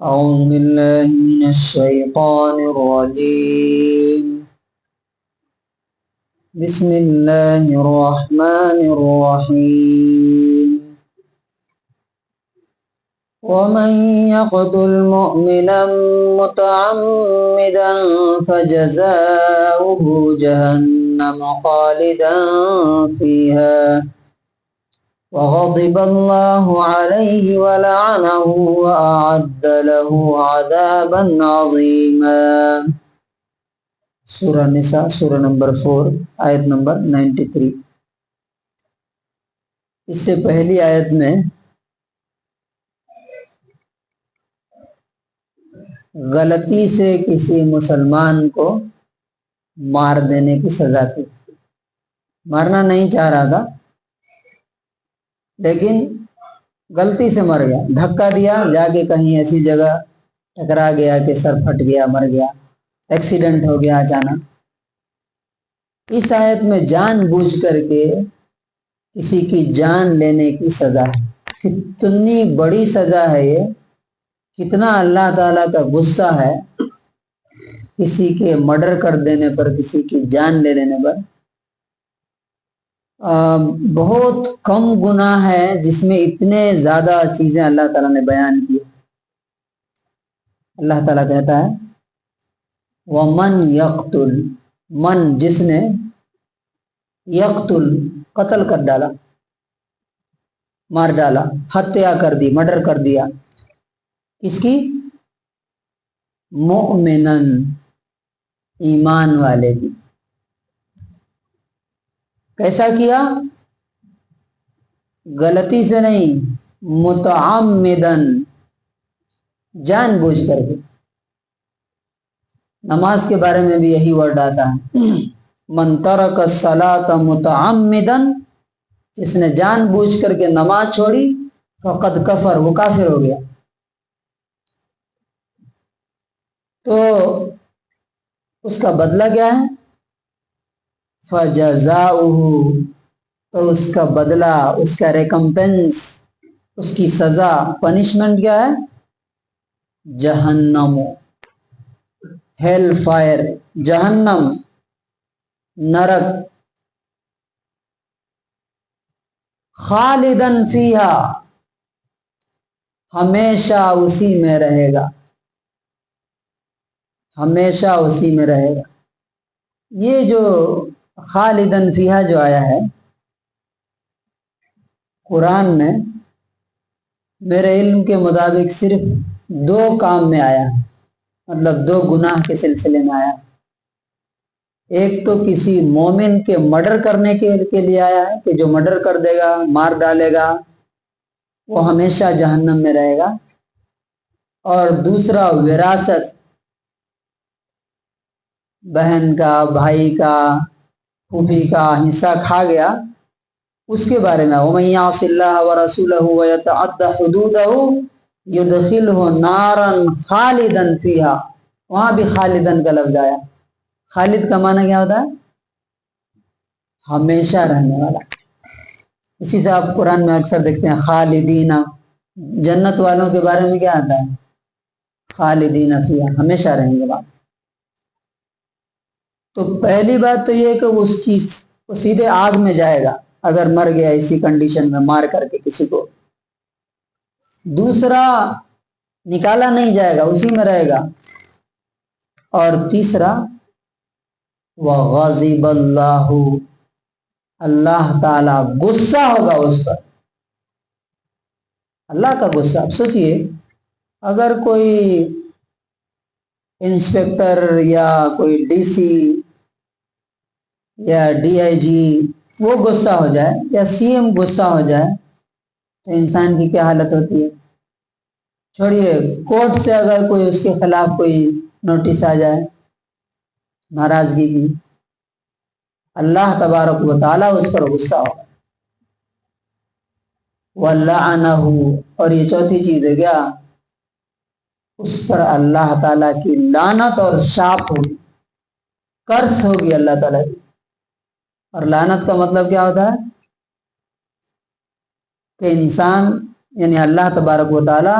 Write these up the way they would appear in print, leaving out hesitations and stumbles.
أعوذ بالله من الشيطان الرجيم بسم الله الرحمن الرحيم ومن يقتل مؤمنا متعمدا فجزاؤه جهنم خالدا فيها وغضب الله عليه ولعنه وأعد له عذابا عظيما۔ سورہ نساء سورہ نمبر 4 آیت نمبر 93۔ اس سے پہلی آیت میں غلطی سے کسی مسلمان کو مار دینے کی سزا تھی۔ مارنا نہیں چاہ رہا تھا لیکن غلطی سے مر گیا، دھکا دیا، جا کے کہیں ایسی جگہ ٹکرا گیا کہ سر پھٹ گیا، مر گیا، ایکسیڈنٹ ہو گیا اچانک۔ اس آیت میں جان بوجھ کر کے کسی کی جان لینے کی سزا ہے۔ کتنی بڑی سزا ہے یہ، کتنا اللہ تعالیٰ کا غصہ ہے کسی کے مرڈر کر دینے پر، کسی کی جان لے لینے پر۔ بہت کم گناہ ہے جس میں اتنے زیادہ چیزیں اللہ تعالیٰ نے بیان کی۔ اللہ تعالیٰ کہتا ہے وَمَنْ يَقْتُلْ، من جس نے، یقتل قتل کر ڈالا، مار ڈالا، ہتیا کر دی، مرڈر کر دیا، کس کی؟ مؤمنن، ایمان والے کی۔ کیسا کیا؟ غلطی سے نہیں، متعمدن، جان بوجھ کر کے۔ نماز کے بارے میں بھی یہی ورڈ آتا ہے، من ترک الصلاۃ متعمدن، جس نے جان بوجھ کر کے نماز چھوڑی، فقد کفر، وہ کافر ہو گیا۔ تو اس کا بدلہ کیا ہے؟ فجزاؤہ، تو اس کا بدلہ، اس کا ریکمپنس، اس کی سزا، پنشمنٹ کیا ہے؟ جہنم، ہیل فائر، جہنم، نرک، خالدن فیہا، ہمیشہ اسی میں رہے گا، ہمیشہ اسی میں رہے گا۔ یہ جو خالدن فیہا جو آیا ہے قرآن میں، میرے علم کے مطابق صرف 2 کام میں آیا ہے، مطلب 2 گناہ کے سلسلے میں آیا ہے۔ ایک تو کسی مومن کے مرڈر کرنے کے لیے آیا ہے کہ جو مرڈر کر دے گا، مار ڈالے گا، وہ ہمیشہ جہنم میں رہے گا۔ اور دوسرا وراثت، بہن کا، بھائی کا، پھوپھی کا حصہ کھا گیا، اس کے بارے میں وَمَن يَعْصِ اللَّهَ وَرَسُولَهُ وَيَتَعَدَّ حُدُودَهُ يُدْخِلْهُ نَارًا خَالِدًا فِيهَا، وہاں بھی خالدن کا لفظ آیا۔ خالد کا معنی کیا ہوتا ہے؟ ہمیشہ رہنے والا۔ اسی سے آپ قرآن میں اکثر دیکھتے ہیں خالدین، جنت والوں کے بارے میں کیا آتا ہے؟ خالدین فیہا، ہمیشہ رہیں گے۔ بات تو پہلی بات تو یہ کہ وہ سیدھے آگ میں جائے گا اگر مر گیا اسی کنڈیشن میں، مار کر کے کسی کو۔ دوسرا، نکالا نہیں جائے گا، اسی میں رہے گا۔ اور تیسرا، وَغَضِبَ اللَّهُ، اللہ تعالی غصہ ہوگا اس پر، اللہ کا غصہ۔ اب سوچئے اگر کوئی انسپیکٹر یا کوئی ڈی سی یا ڈی آئی جی وہ غصہ ہو جائے، یا سی ایم غصہ ہو جائے، تو انسان کی کیا حالت ہوتی ہے؟ چھوڑیے، کورٹ سے اگر کوئی اس کے خلاف کوئی نوٹس آ جائے ناراضگی کی، اللہ تبارک و تعالیٰ اس پر غصہ ہوگا۔ وَلَعَنَهُ، اور یہ چوتھی چیز ہے کیا؟ اس پر اللہ تعالیٰ کی لعنت اور شاپ ہوگی، کرس ہوگی اللہ تعالیٰ کی۔ اور لعنت کا مطلب کیا ہوتا ہے؟ کہ انسان یعنی اللہ تبارک و تعالیٰ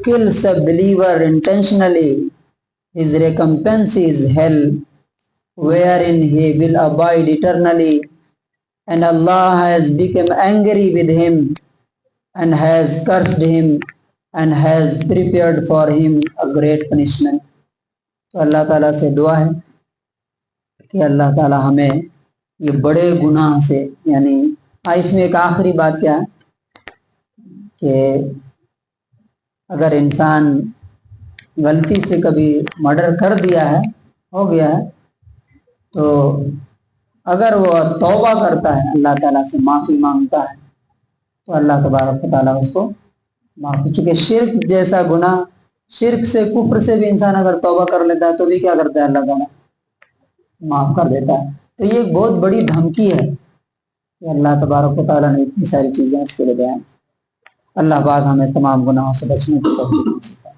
kills a believer intentionally, his recompense is hell. wherein he will abide eternally, and Allah has become angry with him and has cursed him and has prepared for him a great punishment. تو اللہ تعالیٰ سے دعا ہے کہ اللہ تعالیٰ ہمیں یہ بڑے گناہ سے، یعنی اس میں ایک آخری بات کیا ہے کہ اگر انسان غلطی سے کبھی مرڈر کر دیا ہے، ہو گیا ہے، تو اگر وہ توبہ کرتا ہے، اللہ تعالیٰ سے معافی مانگتا ہے، تو اللہ تبارک و تعالیٰ اس کو معافی، چونکہ شرک جیسا گناہ، شرک سے، کفر سے بھی انسان اگر توبہ کر لیتا ہے تو بھی کیا کرتا ہے، اللہ تعالیٰ معاف کر دیتا ہے. تو یہ ایک بہت بڑی دھمکی ہے کہ اللہ تبارک و تعالیٰ نے اتنی ساری چیزیں اس کے لیے بیان. اللہ پاک ہمیں تمام گناہوں سے بچنے کی توفیق دے.